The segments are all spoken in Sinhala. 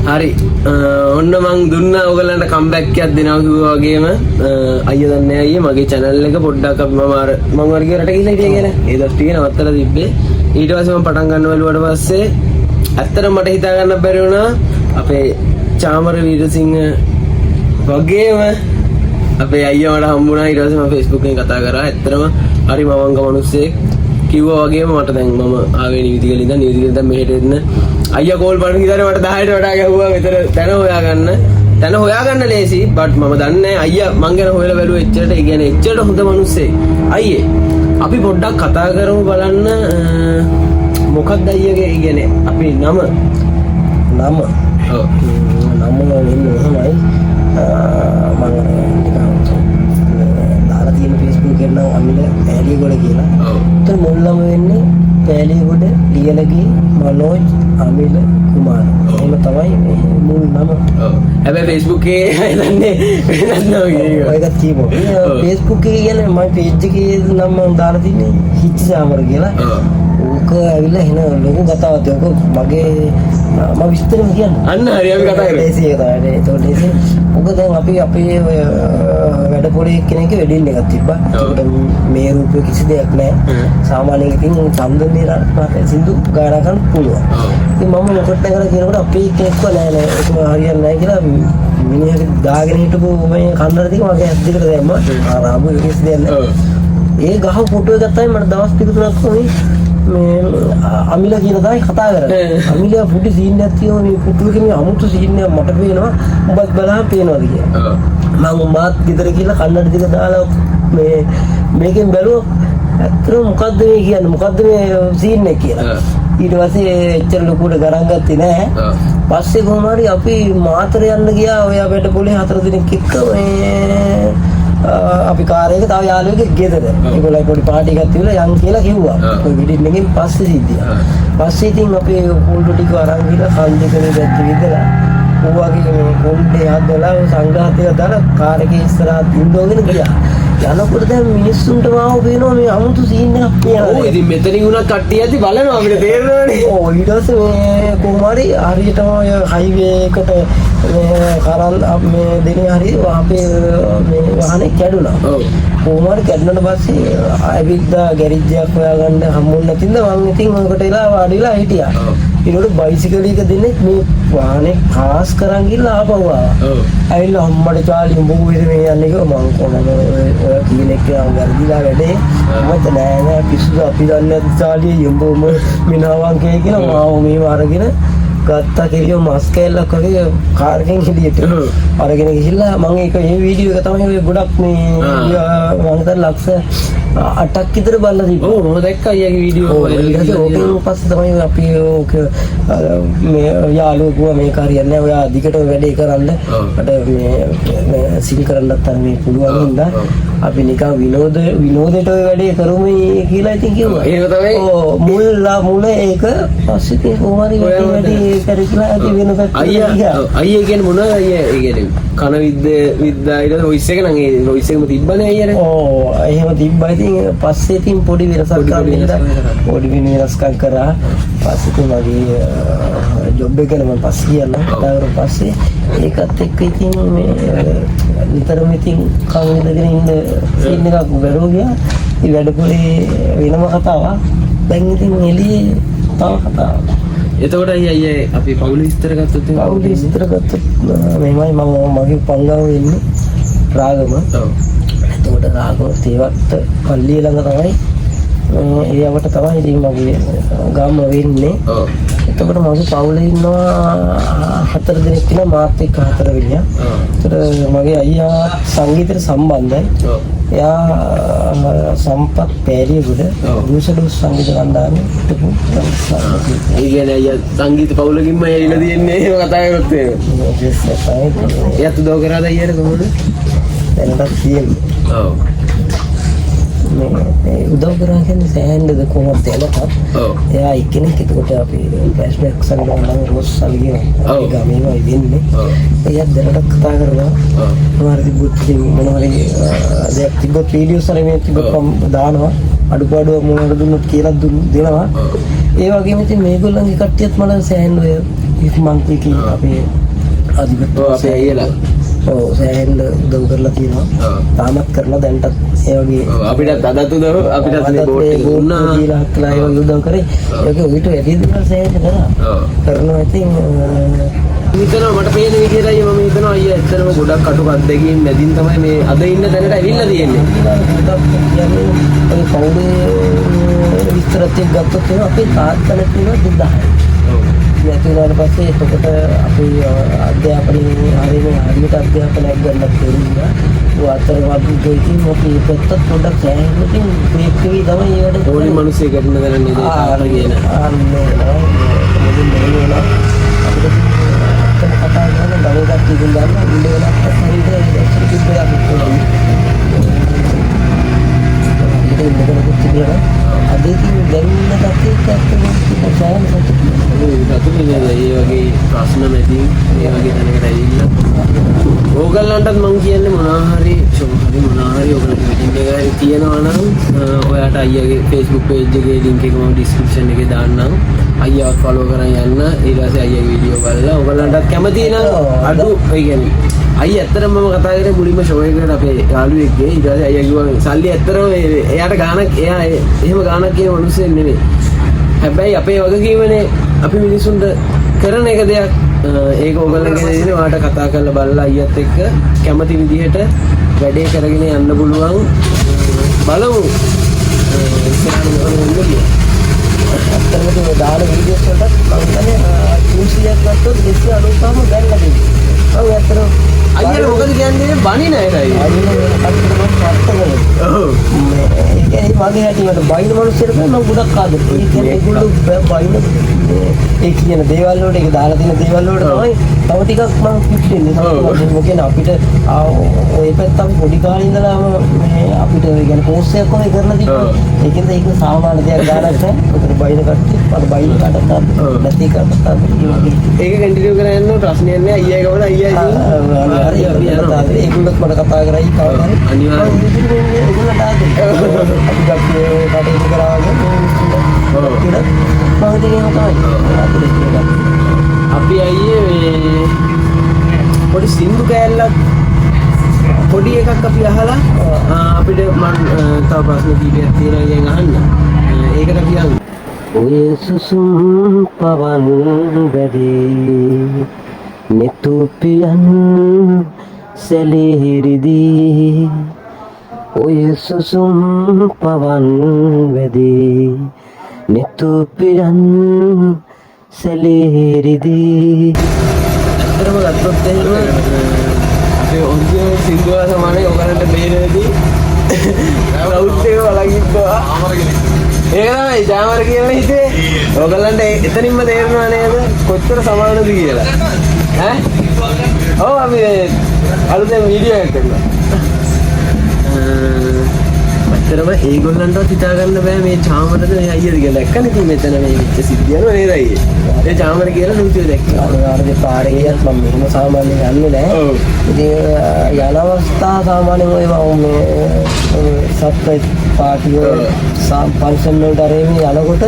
හරි ඔන්න මං දුන්නා ඔයගලන්ට කම්බැක් එකක් දෙනවා කිව්වා වගේම අයියා දන්නේ අයියා මගේ channel එක පොඩ්ඩක් අපි මම අර මං වර්ගය රට ගිහලා හිටියේ කියලා ඒ දවස් ටික නවත්තලා තිබ්බේ ඊට පස්සේ මම පටන් ගන්න බැලුවට පස්සේ ඇත්තටම මට හිතා ගන්න බැරි වුණා අපේ චාමර වීරසිංහ වගේම අපේ අයියා මට හම්බුණා ඊට පස්සේ මම Facebook එකෙන් කතා කරා ඇත්තටම හරි මවංග මිනිස්සෙක් කිව්වා වගේම මට දැන් මම ආවේ නිවිතිගල ඉඳන් නිවිතිගල මෙහෙට එන්න අයියා කෝල් බලන ඉඳන් මට 10ට වඩා ගැහුවා මෙතන තැන හොයාගන්න ලේසි බට් මම දන්නේ අයියා මං ගැන හොයලා බැලුවා එච්චරට ඒ කියන්නේ එච්චරට හොඳ මිනිස්සෙක් අයියේ අපි පොඩ්ඩක් කතා කරමු බලන්න මොකක්ද අයියාගේ ඒ කියන්නේ අපි නම ඔව් නම වෙන්නේ තමයි මම දාලා තියෙන Facebook එකේ නම් අමිල පෑලියගොඩ කියලා. ඔව්. ඒත් මුල් නම වෙන්නේ පෑලියගොඩ ලියලගේ මනෝජ් අමිල කුමාර. එහෙම තමයි මුල් නම. ඔව්. හැබැයි Facebook එකේ දන්නේ වෙනස් නම කියනවා. ඔයගත් කියමු. Facebook එකේ කියන්නේ මම page එකේ නම් මම දාලා තින්නේ හිච්චි සාමර කියලා. ඔව්. ඕක ඇවිල්ලා එන ලොකු කතාවක්. ඕක මගේ මම විස්තරම කියන්නේ. අන්න හරි අපි කතා කරමු. ඒසි එක තමයි. ඒතකොට ඒසි මොකද දැන් අපි අපේ වැඩ පොලේ කෙනෙක් වෙඩින් එකක් තිබ්බා. ඒකට මේ රූපේ කිසි දෙයක් නැහැ. සාමාන්‍යයෙන් ඉතින් චන්දනේ රාට සින්දු ගාන ගන්න පුළුවන්. ඉතින් මම මොකටද කරලා කියනකොට අපේ කෙනෙක්ව නෑ ඒක හරියන්නේ නැහැ කියලා මිනිහගේ දාගෙන හිටපු මේ කන්නර ටික මගේ ඇස් දෙකට දැම්මා. ආරාබු කිසි දෙයක් නැහැ. ඒ ගහ ෆොටෝ එක ගත්තාම මට දවස් දෙක තුනක් කොහේ මේ අමිලා කියන තමයි කතා කරන්නේ. අමිලා පුටි සීන් එකක් තියෙනවා මේ පුටුවක මේ අමුතු සීන් එකක් මට පේනවා. උඹත් බලහන් පේනවාද කියලා. මම මාත් ගෙදර ගිහලා කන්නඩ ටික දාලා මේකෙන් බැලුවා ඇත්තටම මොකද්ද මේ කියන්නේ මොකද්ද මේ සීන් එක කියලා. ඊට පස්සේ එච්චර ලොකුට ගණන් ගත්තේ නැහැ. පස්සේ කොහොම හරි අපි මාතර යන්න ගියා. ඔය අපිට පොලේ 4 දිනක් එක්ක අපි කාර් එක තව යාළුවෙක් ගෙදර. ඒගොල්ලෝ පොඩි පාටි එකක් තියලා යන් කියලා කිව්වා. ඔය විදිහින් එකෙන් පස්සේ සිද්ධිය. පස්සේ ඉතින් අපි කුල්ඩු ටික අරන් ගිහලා කන්දේකේ පැත්ත විදලා ඕවාගේ මේ කුල්ඩේ හදලා සංඝාතය දාලා කාර් එකේ ඉස්සරහට ඉඳගෙන ගියා. යනකොට දැන් මිනිස්සුන්ට මාව පේනවා මේ අමුතු සීන් එකක් පේනවා. ඔව් ඉතින් මෙතනින් උනත් කට්ටිය ඇති බලනවා අපිට තේරෙනවනේ. ඔව් ඊට පස්සේ මේ කොහොම හරි හරියටම ඔය හයිවේ එකට මේ කරන් මේ දෙනේ හරි අපේ මේ වාහනේ කැඩුනා. ඔව්. කොහොම හරි කැඩුණාට පස්සේ ආවිද්දා ගෑරේජ් එකක් හොයාගන්න හම්බුනේ නැතිඳ මම ඉතින් ඔයකට එලා වාඩි වෙලා හිටියා. ඊළඟට බයිසිකල් එක දෙන්නේ මේ වාහනේ කාස් කරන් ගිහලා ආපහු ආවා. ඔව්. ඇවිල්ලා අම්මට චාලි උඹ කොහෙද මේ යන්නේ කියලා මං කොහොමද ඔය කීනෙක් කියලා වැරදිලා වැඩේ. මට නෑ පිස්සු අපි දන්නේ නැති චාලි උඹ මිනාවන් කියලා මාව මේව අරගෙන ගත්තා කියලා මස් කැල්ලක් වගේ කාර් එකෙන් හිටියට අරගෙන ගිහිල්ලා මම ඒක මේ වීඩියෝ එක තමයි ඔය ගොඩක් මේ මම හිතන ලක්ෂ 8ක් විතර බලලා තිබ්බා. ඔව් මම දැක්කා ඊයේ වීඩියෝ එක. ඕකෙන් පස්සේ තමයි අපි ඕක මේ යාළුවෝ මේක හරියන්නේ නැහැ. ඔයා දිගට වැඩේ කරන්න. මට මේ සිල් කරන්නත් මේ පුළුවන් හින්දා අපි නිකන් විනෝදයට ඔය වැඩේ කරමු කියලා ඉතින් කිව්වා. ඒක තමයි. ඔව් මුල ඒක පස්සේ ඉතින් කොහොමද වැඩේ කරලා ඇති වෙන පැත්තට අයියා කියන්නේ මොනවද අයියා ඒ කියන්නේ කන විද්දා ඊට වොයිස් එක නම් ඒ වොයිස් එකම තිබ්බනේ අයියානේ. ඔව් එහෙම තිබ්බා. ඉතින් පස්සේ ඉතින් පොඩි වෙනසක් කරා. පස්සේ ඉතින් මගේ ජොබ් එක ගැන මම පස්සේ කියන්නම්. ඊට පස්සේ ඒකත් එක්ක ඉතින් මේ නිතරම ඉතින් කන් ඉඳගෙන ඉන්න සීන් එකක් බැලුවා ගියා. ඉතින් වැඩ පොලේ වෙනම කතාවක්. දැන් ඉතින් එළියේ තව කතාවක්. එතකොට අයියා අපි පවුල විස්තර ගත්තොත් මෙහෙමයි මම මගේ පංගාව වෙන්නේ රාගම. ඔව්. එතකොට රාගම තේවත් පල්ලිය ළඟ තමයි ඒ යවට තමයි ඉතින් මගේ ගාම වෙන්නේ. ඔව්. එතකොට මගේ පවුලේ ඉන්නවා 4 දෙනෙක් ඉන්නවා මාත් එක්ක 4 වෙනියා. එතකොට මගේ අයියා සංගීතයට සම්බන්ධයි. ඔව්. එයා සම්පත් පෑලියගොඩ ගුසඩොස් සංගීත කණ්ඩායමේ හිටපු ඒ කියන්නේ අයියා සංගීත පවුලකින්ම ඇවිල්ලා තියෙන්නේ එහෙම කතා කරොත් එහෙම. එයාත් උදව් කරාද අයියාට කොහොමද? දැනටත් තියෙන්නේ. ඔව්. මේ උදව් කරා කියන්නේ සෑහෙනද කොහොමද එනකත්. ඔව්. එයා එක්කෙනෙක් එතකොට අපි ෆ්ලෑෂ්බැක් සංගීත නම් රොස් සංගීත ගාමීම වෙන්නේ. ඔව්. එයාත් දැනටත් කතා කරනවා. ඔව්. මොනවාරි තිබුත් මොනවාරි දෙයක් තිබුත් වීඩියෝස් වල මේ තිබුත් දානවා. අඩුපාඩු මොනවද දුන්නොත් කියලා දෙනවා. ඒ වගේම ඉතින් මේගොල්ලන්ගේ කට්ටියත් මට සෑහෙන ඉක්මනට අපේ අධිපති අපේ අයියලා සෑහෙන්න උදව් කරලා තියෙනවා. තාමත් කරලා දැන්ටත් ඒ වගේ අපිටත් අදත් උදව් අපිටත් මේ බෝට් එක දුන්නා කියලා හත්ලා ඒ වගේ උදව් කරේ. ඒක ඊට වැඩි දෙයක් සෑහෙන්න කරනවා. ඉතින් හිතනවා මට පේන විදිහටයි මම හිතනවා අයියා ඇත්තටම ගොඩක් කටුක අත්දැකීම් මැදින් තමයි මේ අද ඉන්න තැනට ඇවිල්ලා තියෙන්නේ. ඒ පෞඩේ විස්තරත් එක්ක ගත්තොත් අපේ තාත්තලා තියෙන 2000. නැති වුණාට පස්සේ එතකොට අපි අධ්‍යාපනයේ හරියට අධ්‍යාපනයක් ගන්නත් බැරිුණා. ඒ අතර වගේ මොකද පැත්තත් පොඩ්ඩක් සෑහෙනකින් බ්‍රේක් වෙවි තමයි ඒකට ඕනි මිනිස්සු ගැටුණ කරන්නේ නේද කාර කියන. අපිට කතා කරන දවල්ක් තිබුණ ගන්න ඉන්න වෙනත් හරියට ඇක්චුලි කිව්වා අද ඉතින් දැනෙන තත්ත්වයක් ඇත්තටම සෑහෙන සතුටුයි ඒ වගේ ප්‍රශ්න මැදින් මේ වගේ තැනකට ඇවිල්ලා ඕගොල්ලන්ටත් මම කියන්නේ මොනවා හරි ඕගොල්ලන්ට මීටින් එක හරි තියෙනවා නම් ඔයාට අයියාගේ Facebook page එකේ link එක මම description එකේ දාන්නම්. අයියාව follow කරන් යන්න. ඊට පස්සේ අයියාගේ වීඩියෝ බලලා ඕගොල්ලන්ටත් කැමති නම් අඩු ඒ කියන්නේ අයියා ඇත්තටම මම කතා කරේ මුලින්ම ෂෝ එකකට අපේ යාළුවෙක්ගේ. ඊට පස්සේ අයියා කිව්වා සල්ලි ඇත්තටම එයාට ගාණක් එයා එහෙම ගාණක් කියන මිනිස්සෙක් නෙමෙයි. හැබැයි අපේ වගකීමනේ අපි මිනිසුන්ට කරන එක දෙයක්. ඒක ඕගොල්ලන්ගේ දෙන්නේ ඔයාට කතා කරලා බලලා අයියත් එක්ක කැමති විදිහට වැඩේ කරගෙන යන්න පුළුවන්. බලමු. අත්තරම දාන වීඩියෝස් වලට මම කියන්නේ 300ක් ගත්තොත් 295ම දැන්ලා දෙනවා. ඔව් අත්තර අයියලා මොකද කියන්නේ බණි නෑයි. ඒ වගේ හැටියට බයින මිනිස්සුන්ට මම ගොඩක් ආදරේ. ඒ කියන්නේ ඒගොල්ලෝ බයින ඒ කියන දේවල් වලට ඒක දාලා තියෙන දේවල් වලට තමයි තව ටිකක් මම කිව්න්නේ. මොකද අපිට ඔය පැත්ත අපි පොඩි කාලේ ඉඳලාම මේ අපිට කියන්නේ කෝස් එකක් වගේ කරලා තිබ්බා. ඒකෙන්ද ඒක සාමාන්‍ය දෙයක් ගානක් නැහැ. ඒකට බයින කට්ටිය අර බයින කටට නැති කරලා ඒක කන්ටිනියු කරගෙන යන්න ප්‍රශ්නයක් නෑ. අයියා ගවල අයියා හරි අපි යනවා. ඒගොල්ලොත් මට කතා කරයි කවදා හරි. අනිවාර්යයෙන් ඒගොල්ලන්ට ආදරේ. අපි ගත්තේ කටේ කරාගෙන අපි අයියේ මේ පොඩි සින්දු කෑල්ලක් පොඩි එකක් අපි අහලා අපිට මම තව ප්‍රශ්න කීපයක් තියෙනවා අයියෙන් අහන්න. ඒකට අපි යමු. ඔය සුසුම් පවන් වැඩි නිතුපියන් සැලෙහිරිදී ඔය සුසුම් පවන් වැඩි නිතුපියන් සැලෙහිරිදී. අතරම ගත්තොත් එහෙම අපේ ඔන්ජෝ සින්දුව සමානයි ඔයගලන්ට බේරෙදී රවුට් එක වලගින්නවා. ඒක තමයි ජාමර කියලා හිතේ. ඔයගලන්ට එතනින්ම තේරෙනවා නේද කොච්චර සමානද කියලා. ඈ? ඔව් අපි අලුතෙන් වීඩියෝ එකක් කරනවා. ඇත්තටම ඒගොල්ලන්ටවත් හිතා ගන්න බෑ මේ චාමරද මේ අයියද කියලා. එක්කනේ ඉතින් මෙතන මේ වෙච්ච සිද්ධියන නේද අයියේ. ඒ චාමර කියලා නුඹ දැක්කා. අනිවාර්යයෙන් පාරේ ගියත් මම මෙහෙම සාමාන්‍යයෙන් යන්නේ නැහැ. ඔව්. ඉතින් යන අවස්ථා සාමාන්‍යයෙන් ඔය මේ සප්‍රයිස් පාටි වල ෆන්ක්ෂන් වලට ආරෙමි යනකොට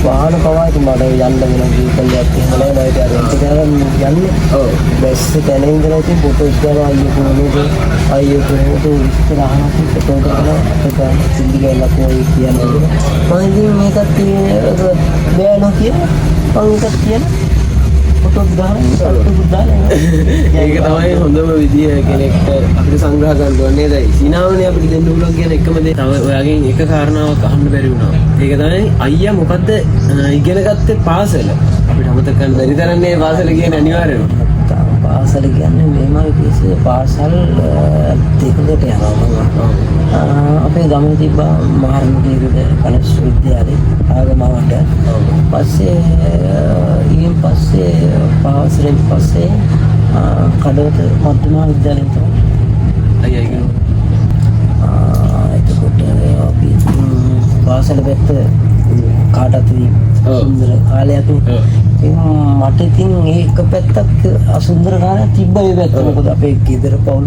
වාහන පවා ඉතින් මට යන්න වෙන ජීවිතයක් එහෙම නැහැ. මම ඒක කරන් යන්නේ. ඔව්. බස් තැන ඉඳලා ඉතින් ෆොටෝස් ගන්නවා අයියෝ කොහොමද විස්තර අහනවා ෆොටෝ කරනවා අපිට සිද්ධි ගාලා කොයි කියන්නේ. මම ඉතින් මේකත් බෑනෝ කියලා මම ඒකත් කියන ෆොටෝස් දාලා ඒක තමයි හොඳම විදිය කෙනෙක්ට අපිට සංග්‍රහ ගන්න ඕනේ නේද? සිනාවනේ අපිට දෙන්න උලක් කියන එකම දේ. තව ඔයාගෙන් එක කාරණාවක් අහන්න බැරි වුණා. ඒක තමයි අයියා මොකද්ද ඉගෙන ගත්තේ පාසල. අපිට අමතක කරන්න බැරි තරන්නේ පාසල කියන්නේ අනිවාර්යයෙන්ම. පාසල කියන්නේ මේමයි කිසිේ පාසල් දෙකකට යනවා. අපේ ගමේ තිබ්බා මහරමුගේරුද කලස් විද්‍යාලේ ආගමවට. පස්සේ ඊයින් පස්සේ පාසලෙන් පස්සේ කඩවත මධ්‍යම විද්‍යාලයෙන් තමයි අයියා ඉගෙනුවා. එතකොට අපි පාසල පැත්ත කාටත් සුන්දර කාලයක් නේ. මට ඉතින් ඒක පැත්තක් අසුන්දර කාලයක් තිබ්බා ඒ පැත්ත. මොකද අපේ ගෙදර පවුල්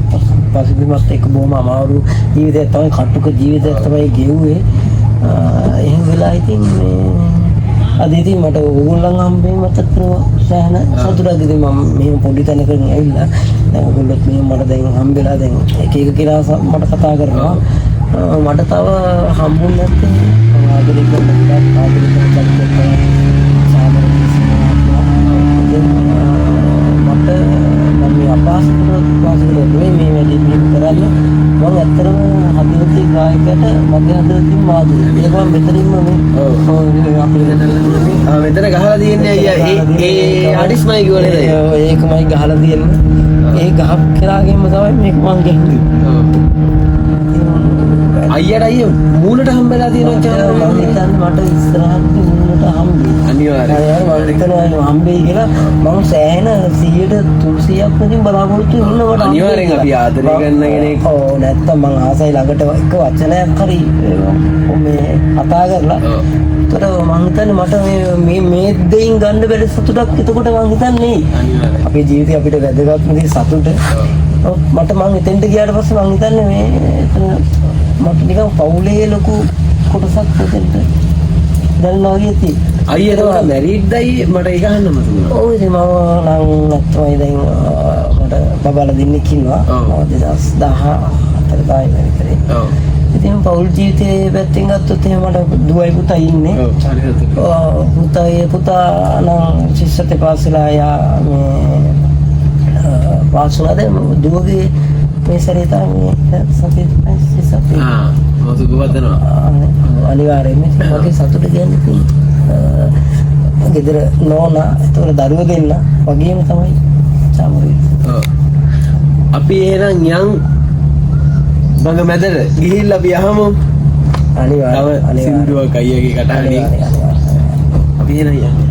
පසුබිමත් එක්ක බොහොම අමාරු ජීවිතයක් තමයි, කටුක ජීවිතයක් තමයි ගෙව්වේ. එහෙම වෙලා ඉතින් මේ අද ඉතින් මට ඕගොල්ලන් හම්බෙන්න මතක් සෑහෙන සතුටක් ඉතින් මම මෙහෙම පොඩි තැනකින් ඇවිල්ලා දැන් ඔයගොල්ලොත් මෙහෙම මට දැන් හම්බෙලා දැන් එක එක කියලා මට කතා කරනවා මට තව හම්බුනේ නැත්තේ ආදරේ කරන ආදරේ කරන සාමාන්‍ය මට මම අපහසුතාවයක් නෙවෙයි මේ වැඩේ මෙහෙම කරන්නේ මම ඇත්තටම හදිසියේ ගායකයට මගේ හදිසියේ මාදු ඒක මම මෙතනින්ම මේ අපේ මෙතන ගහලා තියෙන්නේ අයියා ඒ ආටිස්මයි කියවනේ ඒකමයි ගහලා තියෙන්නේ ඒ ගහ කරාගෙම තමයි මේක මං ගහන්නේ අයියට අයියා මූලට හම්බෙලා තියෙනවා මම හිතන්නේ මට ඉස්සරහට මූලට හම්බෙයි අනිවාර්යයෙන් මම හිතනවා හම්බෙයි කියලා මම සෑහෙන 100%ක් වලින් බලාපොරොත්තු වෙනවට අනිවාර්යෙන් අපි ආදරය කරන කෙනෙක් ඔව් නැත්තම් මං ආසයි ළඟට එක වචනයක් හරි මේ කතා කරලා ඒතර මං හිතන්නේ මට මේ දෙයින් ගන්න බැරි සතුටක් එතකොට මං හිතන්නේ අපේ ජීවිතේ අපිට වැදගත් මේ සතුට මට මං එතෙන්ට ගියාට පස්සේ මං හිතන්නේ මේ මට නිකන් පවුලේ ලොකු කොටසක් එතෙන්ට දැනනවා වගේ තියෙනවා අයියා ඒක මැරිඩ්ද අයියේ මට ඒක අහන්න මතුණා ඔව් ඉතින් මම නම් නැත්නම් දැන් මට බබාලා දෙන්නෙක් ඉන්නවා 2014 දායි විතරේ ඔව් ඉතින් පෞල් ජීවිතේ පැත්තෙන් ගත්තොත් එහෙම මට දුවයි පුතා ඉන්නේ ඔව් පුතා නම් ශිෂ්‍යත්ව පාසලා යා මේ පාසලාද දුවගේ මේ සැරේ තමයි සතිය ශිෂ්‍යත්ව මොකද ගවදනවා අනිවාර්යයෙන්ම මගේ සතුට කියන්නේ ගෙදර නෝනා ඒතකොට දරුවෝ දෙන්න වගේම තමයි සාමුරේ ඔව් අපි එහෙනම් යන් බඟ මැදට ගිහිල්ලා අපි යහමු අනිවාර්යයෙන් සින්දුවක් අයියාගේ කටහඬින් අපි එහෙනම් යන්නේ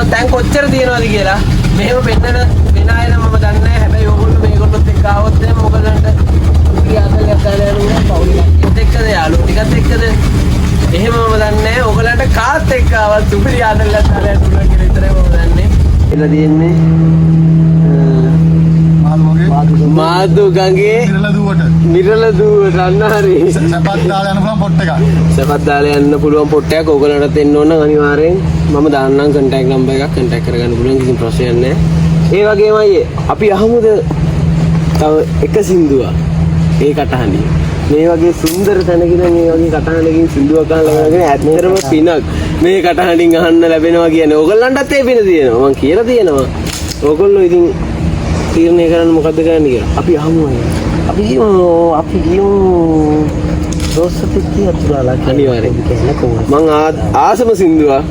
දැන් කොච්චර තියනවද කියලා මෙහෙම පෙන්නන වෙන අය නම් මම දන්නේ නැහැ හැබැයි ඕගොල්ලෝ මේගොල්ලොත් එක්ක ආවොත් එහෙනම් මොකදන්ට ක්‍රියාත්මකයක් කරලා යනවා පවුලක් එක්කද යාළුවෝ ටිකත් එක්කද එහෙම මම දන්නේ නැහැ ඕගොල්ලන්ට කාත් එක්ක ආවත් සුපිරි ආදරයක් කරලා යනවා කියලා විතරයි මම දන්නේ එලා තියෙන්නේ මාදු ගඟේ නිරල දුවට අන්න හරි සපත් දාලා යන්න පුළුවන් පොට්ටයක් ඕගොල්ලන්ට එන්න ඕන අනිවාර්යෙන් මම දාන්නම් කන්ටැක්ට් නම්බර් එකක් කන්ටැක්ට් කරගන්න පුළුවන් කිසි ප්‍රශ්නයක් නැහැ ඒ වගේම අයියේ අපි අහමුද තව එක සින්දුවක් ඒ කටහඬින් මේ වගේ සුන්දර තැනකින් මේ වගේ කටහඬකින් සින්දුවක් අහන්න ලැබෙනවා ඇත්තටම පිනක් මේ කටහඬින් අහන්න ලැබෙනවා කියන්නේ ඕගොල්ලන්ටත් ඒ පින තියෙනවා මම කියලා තියෙනවා ඕගොල්ලෝ ඉතින් තීරණය කරන්න මොකද්ද කරන්න කියලා. අපි අහමු. අපි ගියමු රෝසපිටි අතුරාලා අනිවාර්යෙන් කියන්නේ කොහොමද? මං ආසම සින්දුවා.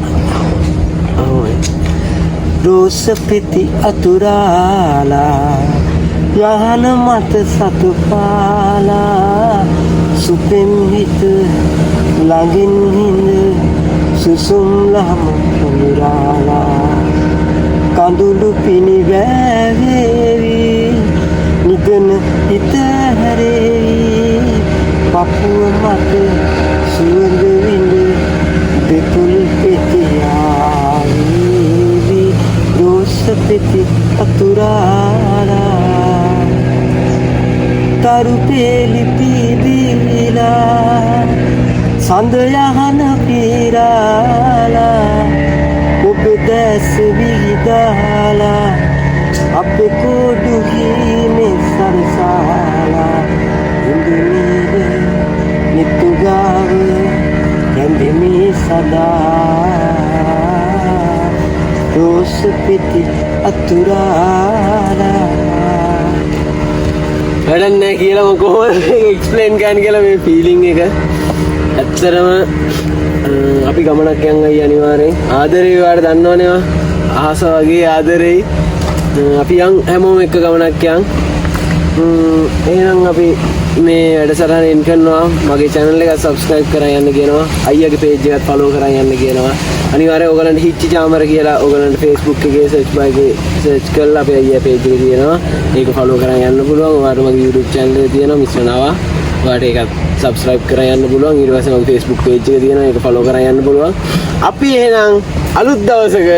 රෝසපිටි අතුරාලා යහන මත සතුපාලා සුපෙන් හිත ළඟින් හිඳ සුසුම් ලහම පුරාලා කඳුළු පිණි වැවේවි නිදන හිත හැරේවි පපුව මත සුවඳ විඳ දෙතුල් පෙතියාවි රෝස පෙති අතුර අතුරාලා තරු පෙලි පිබිලා සඳ යහන පිරාලා ඔබේ දැස් විහිදාලා අපේ කුඩු හිමේ සරසාලා ඉන්දිමේ නිතුගාව කැඳෙමි සදා රෝස පිටි අතුරාලා වැඩක් නැහැ කියලා මම කොහොමද එක්ස්ප්ලেইন කරන්න කියලා මේ ෆීලිං එක. ඇත්තටම අපි ගමනක් යන් අය අනිවාර්යෙන් ආදරේ වාට දන්නවනේ අහස වගේ ආදරේ අපි යන් හැමෝම එක ගමනක් යන්. එහෙනම් අපි මේ වැඩසටහන එන් කරනවා. මගේ channel එක subscribe කරන් යන්න කියනවා. අයියාගේ page එකත් follow කරන් යන්න කියනවා. අනිවාර්යයෙන් ඔයගලන්ට හිච්චි චාමර කියලා ඔයගලන්ට Facebook එකේ search bar එකේ search කරලා අපේ අයියා page එක තියෙනවා. ඒක follow කරන් යන්න පුළුවන්. ඔයාලට මගේ YouTube channel එක තියෙනවා මිස්ටර් නවා. ඔයාලට ඒකත් subscribe කරන් යන්න පුළුවන්. ඊට පස්සේ මගේ Facebook page එක තියෙනවා. ඒක follow කරන් යන්න පුළුවන්. අපි එහෙනම් අලුත් දවසක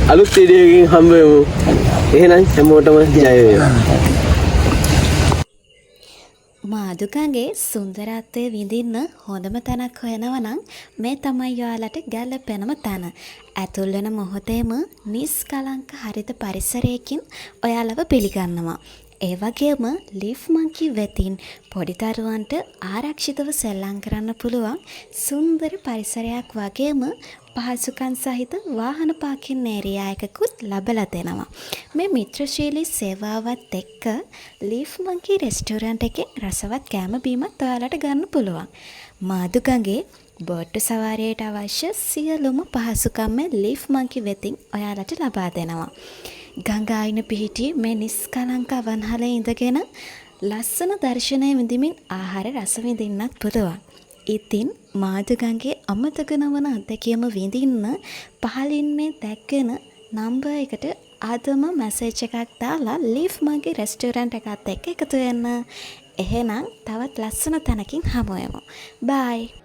අලුත් වීඩියෝ එකකින් හම්බ වෙමු. එහෙනම් හැමෝටම ජය වේවා. මාදුකගේ සුන්දරත්වය විඳින්න හොඳම තැනක් හොයනවා නම් මේ තමයි ඔයාලට ගැළපෙනම තැන. ඇතුල් වෙන මොහොතේම නිස්කලංක හරිත පරිසරයකින් ඔයාලව පිළිගන්නවා. ඒ වගේම ලීෆ් මංකි වෙතින් පොඩි දරුවන්ට ආරක්ෂිතව සෙල්ලම් කරන්න පුළුවන් සුන්දර පරිසරයක් වගේම පහසුකම් සහිත වාහන පාකින් ඒරියා එකකුත් ලබලා දෙනවා. මේ මිත්‍රශීලී සේවාවත් එක්ක ලීෆ් මංකි රෙස්ටෝරන්ට් එකේ රසවත් කෑම බීමත් ඔයාලට ගන්න පුළුවන්. මාදුගඟේ බෝට්ටු සවාරියට අවශ්‍ය සියලුම පහසුකම් මේ ලීෆ් මංකි වෙතින් ඔයාලට ලබා දෙනවා. ගඟ අයින පිහිටි මේ නිස්කලංක අවන්හලේ ඉඳගෙන ලස්සන දර්ශනය විඳිමින් ආහාර රස විඳින්නත් පුළුවන්. ඉතින් මාදුගඟේ අමතක නොවන අත්දැකීම විඳින්න පහලින් මේ දැක්වෙන නම්බර් එකට ආදම මැසේජ් එකක් දාලා ලීෆ් මංකි රෙස්ටෝරන්ට් එකත් එක්ක එකතු වෙන්න. එහෙනම් තවත් ලස්සන තැනකින් හමු වෙමු. බයි.